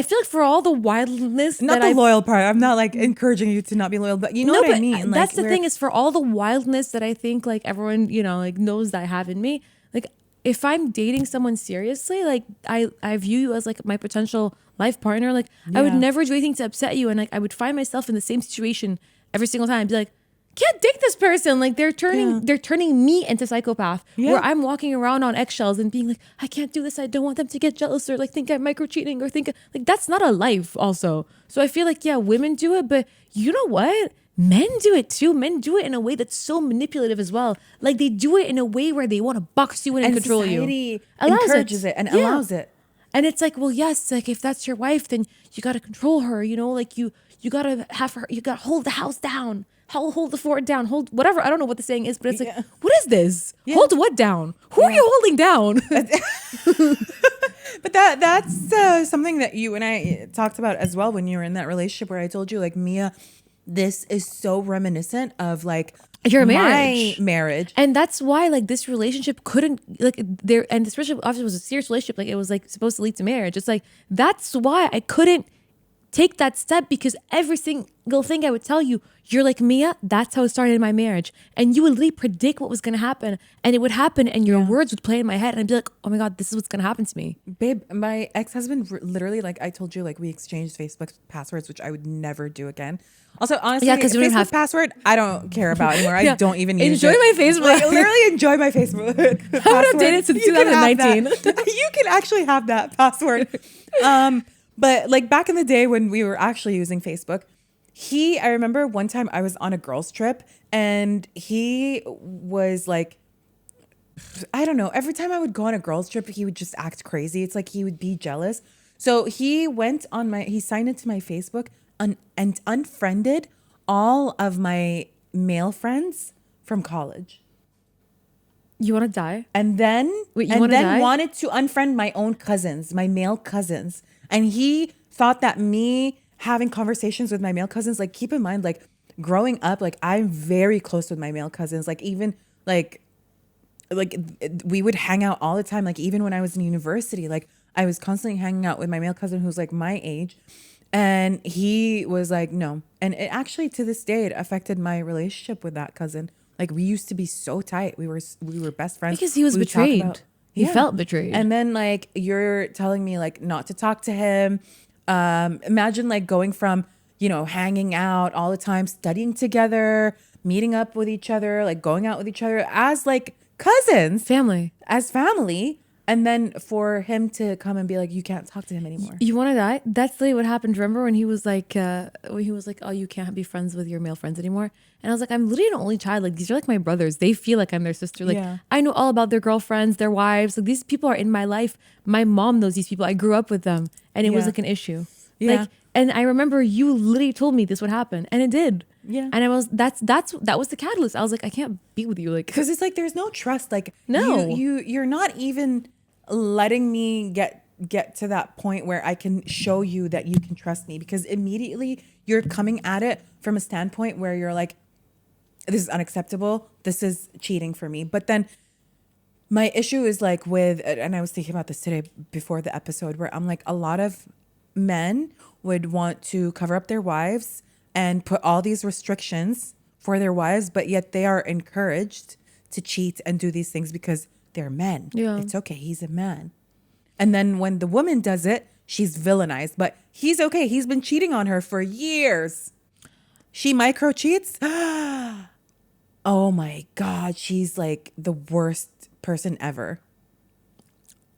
feel like for all the wildness, not the loyal part. I'm not like encouraging you to not be loyal, but you know what I mean. That's the thing is for all the wildness that I think like everyone like knows that I have in me. Like if I'm dating someone seriously, like I view you as like my potential life partner. Like I would never do anything to upset you, and like I would find myself in the same situation every single time. I'd be like, can't date this person. Like they're turning me into psychopath. Where I'm walking around on eggshells and being like, I can't do this. I don't want them to get jealous or like think I'm micro cheating or think like that's not a life also. So I feel like women do it, but you know what? Men do it too. Men do it in a way that's so manipulative as well. Like they do it in a way where they want to box you in and control you. Society encourages it and allows it. And it's like, well, yes, like if that's your wife, then you got to control her. Like you got to have her. You got to hold the house down. Hold the fort down. Hold whatever. I don't know what the saying is, but it's like, what is this? Hold what down? Who are you holding down? But that's something that you and I talked about as well when you were in that relationship where I told you, like, Mia, this is so reminiscent of like your my marriage. And that's why like this relationship couldn't like there, and this relationship obviously was a serious relationship. Like it was like supposed to lead to marriage. It's like, that's why I couldn't take that step, because every single thing I would tell you, you're like, Mia, that's how it started in my marriage. And you would literally predict what was going to happen, and it would happen, and your words would play in my head, and I'd be like, oh my God, this is what's going to happen to me. Babe, my ex-husband literally, like I told you, like we exchanged Facebook passwords, which I would never do again. Also, honestly, because you don't have password, I don't care about anymore. I don't even use enjoy it. my Facebook. Like, literally enjoy my Facebook. I haven't updated since 2019. You can actually have that password. But like back in the day when we were actually using Facebook, I remember one time I was on a girls trip and he was like, I don't know, every time I would go on a girls trip, he would just act crazy. It's like he would be jealous. So he signed into my Facebook and unfriended all of my male friends from college. You want to die? And then wanted to unfriend my own cousins, my male cousins. And he thought that me having conversations with my male cousins, like keep in mind, like growing up, like I'm very close with my male cousins. Like even like we would hang out all the time. Like even when I was in university, like I was constantly hanging out with my male cousin who's like my age. And he was like, no. And it actually to this day, it affected my relationship with that cousin. Like we used to be so tight. We were best friends. Because he was betrayed. He felt betrayed. And then like you're telling me like not to talk to him. Imagine like going from, hanging out all the time, studying together, meeting up with each other, like going out with each other as like cousins, family. And then for him to come and be like, you can't talk to him anymore. You want to die? That's literally what happened. Remember when he was like, oh, you can't be friends with your male friends anymore. And I was like, I'm literally an only child. Like these are like my brothers. They feel like I'm their sister. Like I know all about their girlfriends, their wives. Like these people are in my life. My mom knows these people. I grew up with them, and it was like an issue. Yeah. Like, and I remember you literally told me this would happen, and it did. Yeah. And that was the catalyst. I was like, I can't be with you, like, because it's like there's no trust. Like no, you're not even letting me get to that point where I can show you that you can trust me, because immediately you're coming at it from a standpoint where you're like, this is unacceptable. This is cheating for me. But then my issue is like and I was thinking about this today before the episode, where I'm like, a lot of men would want to cover up their wives and put all these restrictions for their wives, but yet they are encouraged to cheat and do these things because they're men. Yeah. It's okay. He's a man. And then when the woman does it, she's villainized. But he's okay. He's been cheating on her for years. She micro cheats. Oh my God. She's like the worst person ever.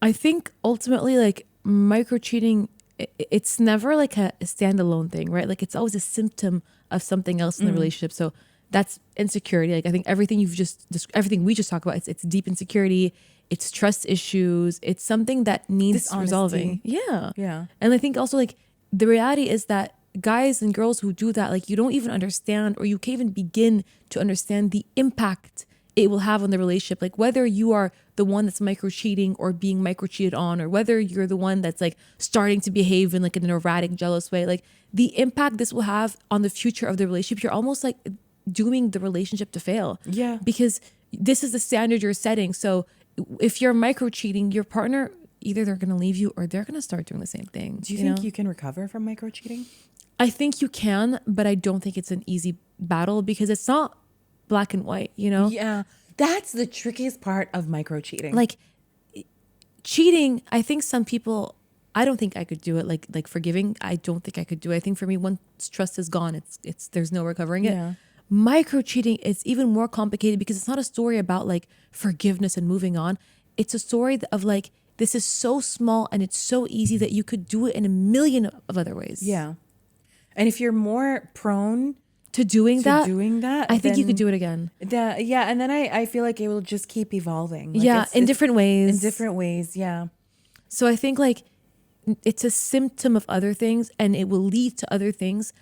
I think ultimately, like, micro cheating, it's never like a standalone thing, right? Like, it's always a symptom of something else in the relationship. So that's insecurity. Like, I think everything everything we just talked about, it's deep insecurity, it's trust issues, it's something that needs Dishonesty. resolving. Yeah. Yeah. And I think also, like, the reality is that guys and girls who do that, like, you don't even understand, or you can't even begin to understand the impact it will have on the relationship. Like, whether you are the one that's micro cheating or being micro cheated on, or whether you're the one that's like starting to behave in like an erratic, jealous way, like the impact this will have on the future of the relationship, you're almost like doing the relationship to fail. Yeah. Because this is the standard you're setting. So if you're micro cheating, your partner, either they're going to leave you or they're going to start doing the same thing. Do you think you can recover from micro cheating? I think you can, but I don't think it's an easy battle because it's not black and white, you know? Yeah. That's the trickiest part of micro cheating. Like, cheating, I think some people, I don't think I could do it. Like forgiving, I don't think I could do it. I think for me, once trust is gone, it's there's no recovering it. Yeah. Micro cheating, it's even more complicated because it's not a story about like forgiveness and moving on. It's a story of like, this is so small and it's so easy that you could do it in a million of other ways. Yeah. And if you're more prone to doing that, I think you could do it again. Yeah. And then I feel like it will just keep evolving. Like yeah. In different ways. In different ways. Yeah. So I think like it's a symptom of other things and it will lead to other things.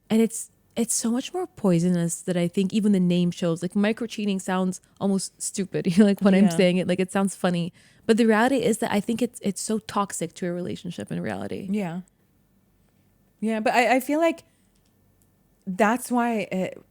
And it's so much more poisonous that I think even the name shows. Like, micro cheating sounds almost stupid. You know, like when I'm saying it, like it sounds funny. But the reality is that I think it's so toxic to a relationship in reality. Yeah. Yeah. But I feel like that's why it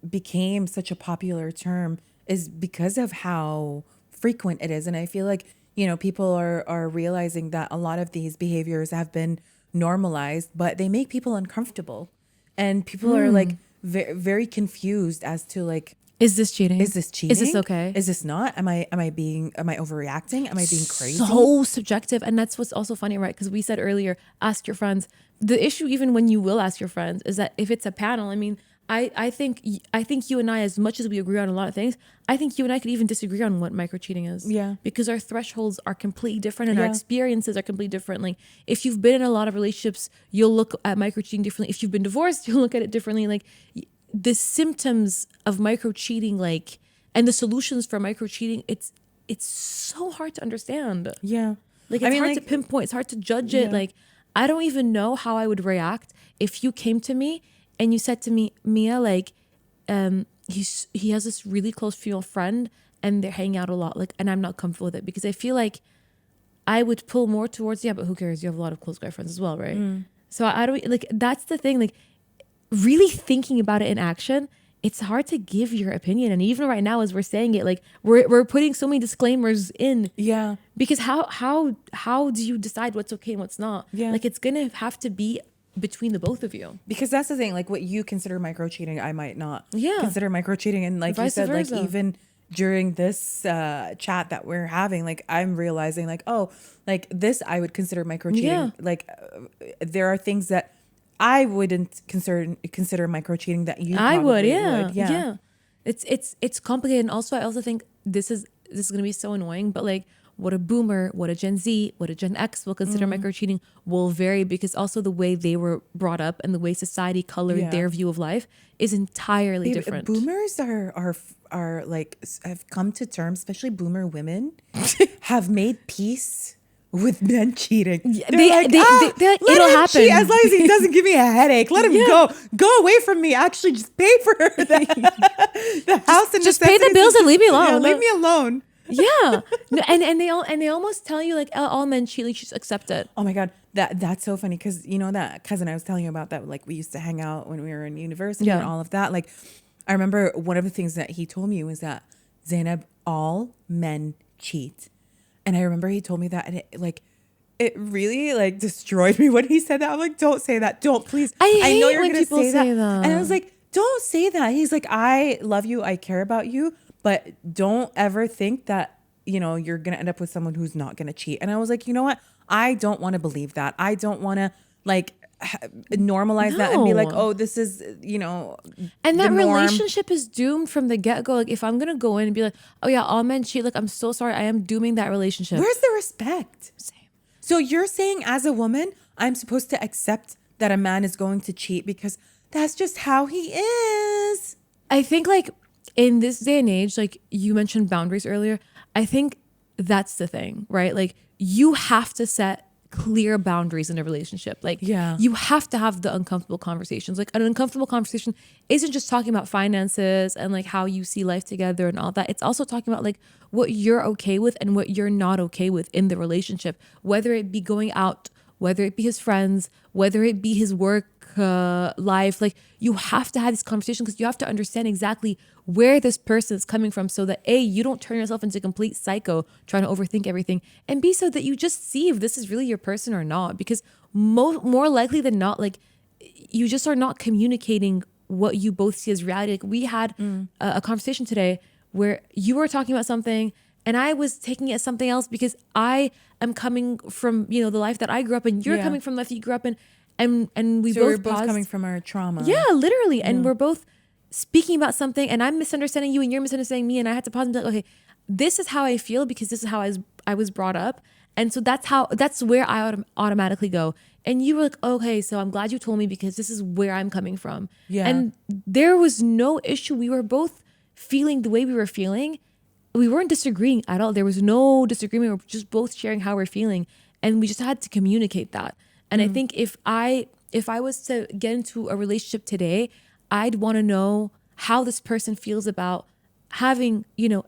became such a popular term, is because of how frequent it is. And I feel like, you know, people are realizing that a lot of these behaviors have been normalized, but they make people uncomfortable. And people are like very confused as to like, is this cheating? Is this cheating? Is this okay? Is this not? Am I overreacting? Am I being crazy? So subjective. And that's what's also funny, right? Because we said earlier, ask your friends. The issue, even when you will ask your friends, is that if it's a panel, I mean, I think you and I, as much as we agree on a lot of things, I think you and I could even disagree on what micro cheating is. Yeah. Because our thresholds are completely different and our experiences are completely different. Like, if you've been in a lot of relationships, you'll look at micro cheating differently. If you've been divorced, you'll look at it differently. Like, the symptoms of micro cheating, like, and the solutions for micro cheating, it's so hard to understand. Yeah. Like, it's hard to pinpoint. It's hard to judge it. Like, I don't even know how I would react if you came to me and you said to me, Mia, like, he has this really close female friend and they're hanging out a lot, like, and I'm not comfortable with it, because I feel like I would pull more towards, yeah, but who cares? You have a lot of close guy friends as well, right? So I don't, like, that's the thing, like, really thinking about it in action, it's hard to give your opinion. And even right now, as we're saying it, like, we're putting so many disclaimers in. Yeah. Because how do you decide what's okay and what's not? Yeah. Like, it's gonna have to be between the both of you. Because that's the thing, like, what you consider micro cheating, I might not consider micro cheating. And like you said, versa. like, even during this chat that we're having, like, I'm realizing, like, oh, like, this I would consider micro cheating. Yeah. Like, there are things that I wouldn't consider micro cheating that you I would, would. Yeah. It's complicated. And also, I also think this is gonna be so annoying, but like, what a boomer, what a Gen Z, what a Gen X will consider micro cheating will vary, because also the way they were brought up and the way society colored their view of life is entirely different. Boomers are like, have come to terms, especially boomer women, have made peace with men cheating. They're like, it'll happen. Cheat as long as he doesn't give me a headache. Let him go away from me. Actually, just pay for the house and just pay the bills and leave me alone. Yeah, leave me alone. Yeah. and they almost tell you, like, all men cheat, like, just accept it. Oh my God. That's so funny, because you know that cousin I was telling you about, that like we used to hang out when we were in university and all of that. Like, I remember one of the things that he told me was that, Zainab, all men cheat. And I remember he told me that, and it really like destroyed me when he said that. I'm like, don't say that. Don't, please. I know you're going to say that. And I was like, don't say that. He's like, I love you. I care about you. But don't ever think that, you know, you're going to end up with someone who's not going to cheat. And I was like, you know what? I don't want to believe that. I don't want to like normalize that and be like, oh, this is, you know, and that relationship is doomed from the get-go. Like if I'm gonna go in and be like, oh yeah, all men cheat, like I'm so sorry, I am dooming that relationship. Where's the respect? Same. So you're saying as a woman, I'm supposed to accept that a man is going to cheat because that's just how he is? I think like in this day and age, like you mentioned boundaries earlier, I think that's the thing, right? Like you have to set clear boundaries in a relationship. Like you have to have the uncomfortable conversations. Like an uncomfortable conversation isn't just talking about finances and like how you see life together and all that. It's also talking about like what you're okay with and what you're not okay with in the relationship, whether it be going out, whether it be his friends, whether it be his work life. Like you have to have these conversations because you have to understand exactly where this person is coming from so that A, you don't turn yourself into a complete psycho trying to overthink everything, and B, so that you just see if this is really your person or not, because more likely than not, like you just are not communicating what you both see as reality. Like we had a conversation today where you were talking about something and I was taking it as something else because I am coming from, you know, the life that I grew up in, you're coming from the life that you grew up in, and we're both coming from our trauma. Yeah, literally. And we're both speaking about something and I'm misunderstanding you and you're misunderstanding me, and I had to pause and be like, okay, this is how I feel because this is how I was brought up. And so that's where I automatically go. And you were like, okay, so I'm glad you told me because this is where I'm coming from. Yeah. And there was no issue. We were both feeling the way we were feeling. We weren't disagreeing at all. There was no disagreement. We were just both sharing how we're feeling. And we just had to communicate that. And I think if I was to get into a relationship today, I'd want to know how this person feels about having, you know,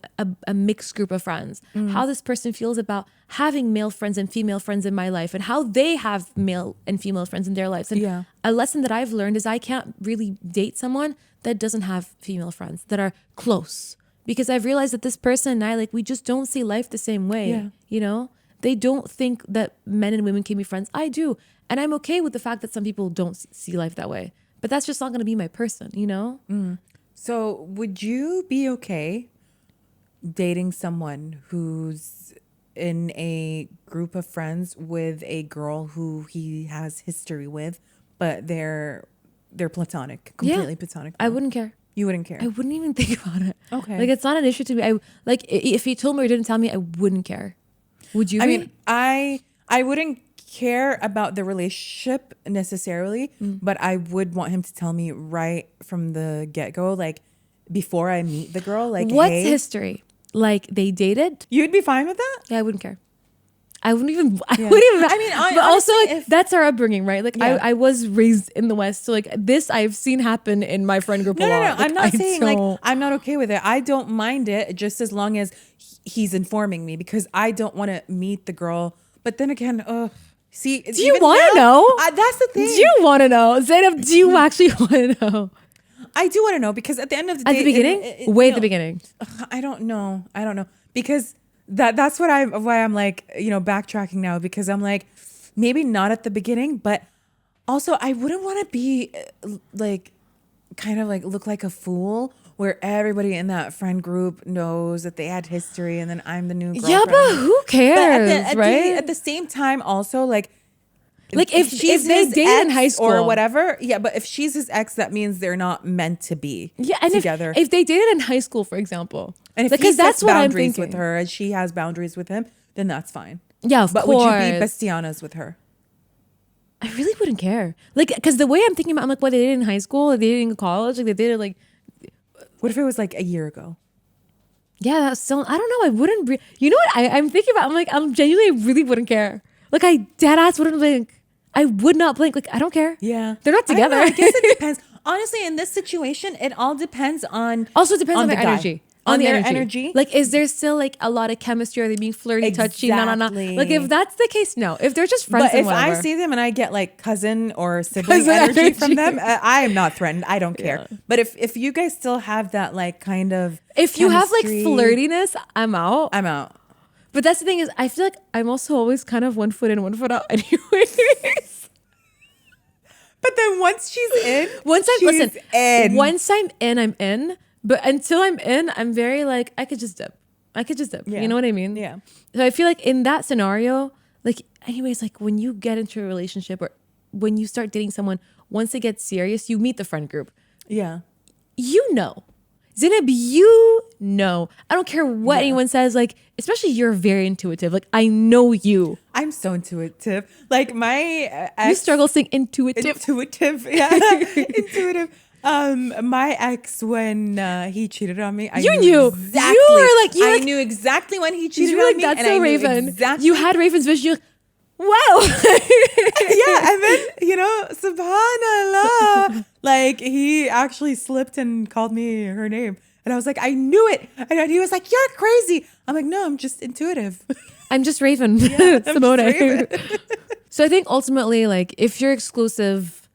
a mixed group of friends, how this person feels about having male friends and female friends in my life, and how they have male and female friends in their lives. And a lesson that I've learned is I can't really date someone that doesn't have female friends that are close, because I've realized that this person and I, like, we just don't see life the same way, you know? They don't think that men and women can be friends. I do. And I'm okay with the fact that some people don't see life that way. But that's just not going to be my person, you know? So would you be okay dating someone who's in a group of friends with a girl who he has history with, but they're platonic, completely platonic? I wouldn't care. You wouldn't care? I wouldn't even think about it. Okay. Like, it's not an issue to me. If he told me or didn't tell me, I wouldn't care. Would you? I mean, I wouldn't care about the relationship necessarily, but I would want him to tell me right from the get-go, like before I meet the girl, like, what's hey, history? Like, they dated? You'd be fine with that? Yeah, I wouldn't care. I wouldn't even. I mean, but also, like, that's our upbringing, right? Like, I was raised in the West, so like this I've seen happen in my friend group a lot. No. Like, I'm not saying like I'm not okay with it. I don't mind it just as long as he's informing me, because I don't want to meet the girl. But then again, see, do you want to know? That's the thing. Do you want to know, Zainab? Do you actually want to know? I do want to know, because at the end of the day, at the beginning, at the beginning. I don't know, because that's why I'm like, you know, backtracking now, because I'm like, maybe not at the beginning, but also I wouldn't want to be like, kind of like look like a fool where everybody in that friend group knows that they had history and then I'm the new girlfriend. Yeah, but who cares, but right? At the same time, also like if they dated in high school or whatever, but if she's his ex, that means they're not meant to be together. If they dated in high school, for example, and if he sets boundaries with her and she has boundaries with him, then that's fine. Yeah, of course. But would you be bestianas with her? I really wouldn't care. Like, because the way I'm thinking about, I'm like, what, they dated in high school, they dated in college, like they dated like. What if it was like a year ago? Yeah, that's still. I don't know. I wouldn't. You know what I'm thinking about? I'm like, I'm genuinely really wouldn't care. Like, I dead ass wouldn't blink. I would not blink. Like, I don't care. Yeah, they're not together. I guess it depends. Honestly, in this situation, it all depends on. Also, it depends on their energy. On their energy. Like, is there still like a lot of chemistry? Are they being flirty, touchy? No. Like, if that's the case, no. If they're just friends, but if I see them and I get like cousin or sibling energy from them, I am not threatened. I don't care. Yeah. But if you guys still have that like kind of, if you have like flirtiness, I'm out. But that's the thing is, I feel like I'm also always kind of 1 foot in, 1 foot out anyways. But then once she's in, once I'm in, I'm in. But until I'm in, I'm very like, I could just dip. Yeah. You know what I mean? Yeah. So I feel like in that scenario, like, anyways, like when you get into a relationship or when you start dating someone, once it gets serious, you meet the friend group. Yeah. You know. Zainab, you know. I don't care what anyone says. Like, especially you're very intuitive. Like, I know you. I'm so intuitive. Like my ex, You struggle saying intuitive. Intuitive. Yeah. Intuitive. My ex, when he cheated on me, I knew. exactly. You knew exactly when he cheated you were on like, me. that's and so I knew Raven. Exactly. You had Raven's vision. You're like, wow. Yeah, and then subhanallah, like he actually slipped and called me her name, and I was like, I knew it, and he was like, you're crazy. I'm like, no, I'm just intuitive. I'm just Raven. Yeah, Simone. I'm just Raven. So I think ultimately, like, if you're exclusive,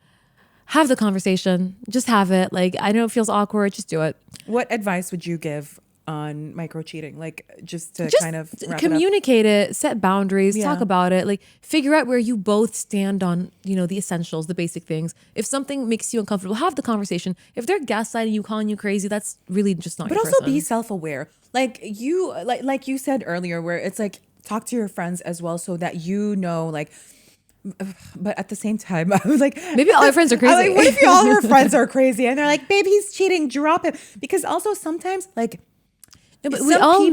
have the conversation. Just have it. Like, I know it feels awkward. Just do it. What advice would you give on micro cheating? Like, just kind of wrap communicate it, set boundaries, Yeah. talk about it, like figure out where you both stand on, the essentials, the basic things. If something makes you uncomfortable, have the conversation. If they're gaslighting you, calling you crazy, that's really just not But your also person. be self-aware. Like like you said earlier, where it's like talk to your friends as well, so that like. But at the same time, I was like, maybe all your friends are crazy. I'm like, what if all her friends are crazy? And they're like, babe, he's cheating, drop him. Because also sometimes like. No, but we all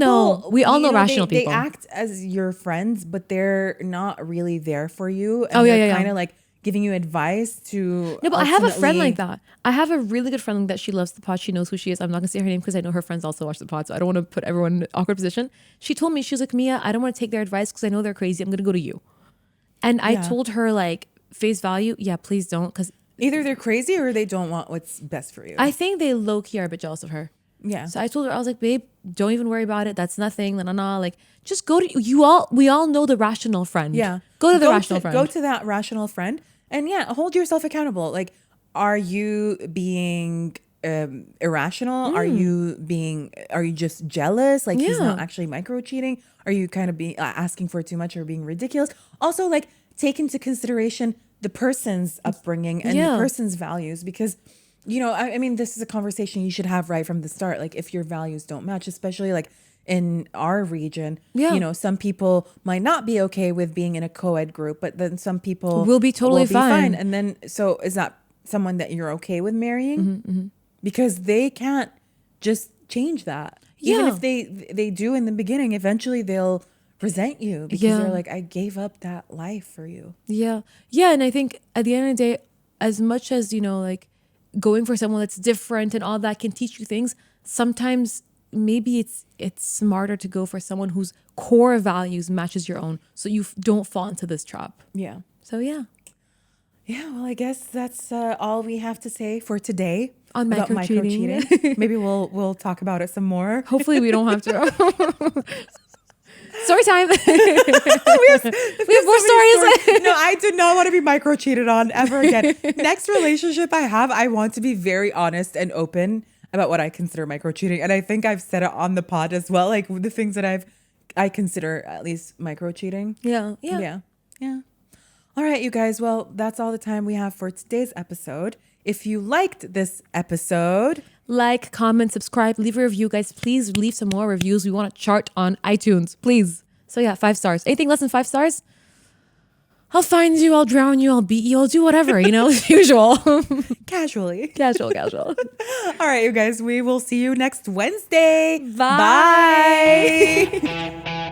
know rational they people. They act as your friends, but they're not really there for you. And Oh, yeah, they're yeah. kind of like giving you advice to. No, but I have a friend like that. I have a really good friend like that. She loves the pod. She knows who she is. I'm not gonna say her name because I know her friends also watch the pod, so I don't want to put everyone in an awkward position. She told me, she was like, Mia, I don't want to take their advice because I know they're crazy. I'm gonna go to you. And I told her, like, face value, yeah, please don't, because either they're crazy or they don't want what's best for you. I think they low key are a bit jealous of her. Yeah. So I told her, I was like, babe, don't even worry about it. That's nothing. Like, just go to we all know the rational friend. Yeah. Go to the rational friend. Go to that rational friend, and hold yourself accountable. Like, are you being irrational? Are you just jealous? Like, he's not actually micro cheating. Are you kind of being asking for too much or being ridiculous? Also, like, take into consideration the person's upbringing and the person's values, because I mean, this is a conversation you should have right from the start. Like, if your values don't match, especially like in our region, some people might not be okay with being in a co-ed group, but then some people will be totally fine. And then, so is that someone that you're okay with marrying? Mm-hmm. Because they can't just change that. Even if they do in the beginning, eventually they'll resent you because they're like, I gave up that life for you. Yeah. Yeah. And I think at the end of the day, as much as, like, going for someone that's different and all that can teach you things, sometimes maybe it's smarter to go for someone whose core values matches your own, so you don't fall into this trap. Yeah. So yeah, well, I guess that's all we have to say for today on micro cheating. Maybe we'll talk about it some more. Hopefully we don't have to. Story time. we have more stories. No, I do not want to be micro cheated on ever again. Next relationship I have, I want to be very honest and open about what I consider micro cheating. And I think I've said it on the pod as well. Like, the things that I consider at least micro cheating. Yeah. All right, you guys. Well, that's all the time we have for today's episode. If you liked this episode, like, comment, subscribe, leave a review, guys. Please leave some more reviews. We want to chart on iTunes, please. So yeah, 5 stars. Anything less than 5 stars, I'll find you, I'll drown you, I'll beat you, I'll do whatever, usual. Casually. Casual. All right, you guys. We will see you next Wednesday. Bye. Bye.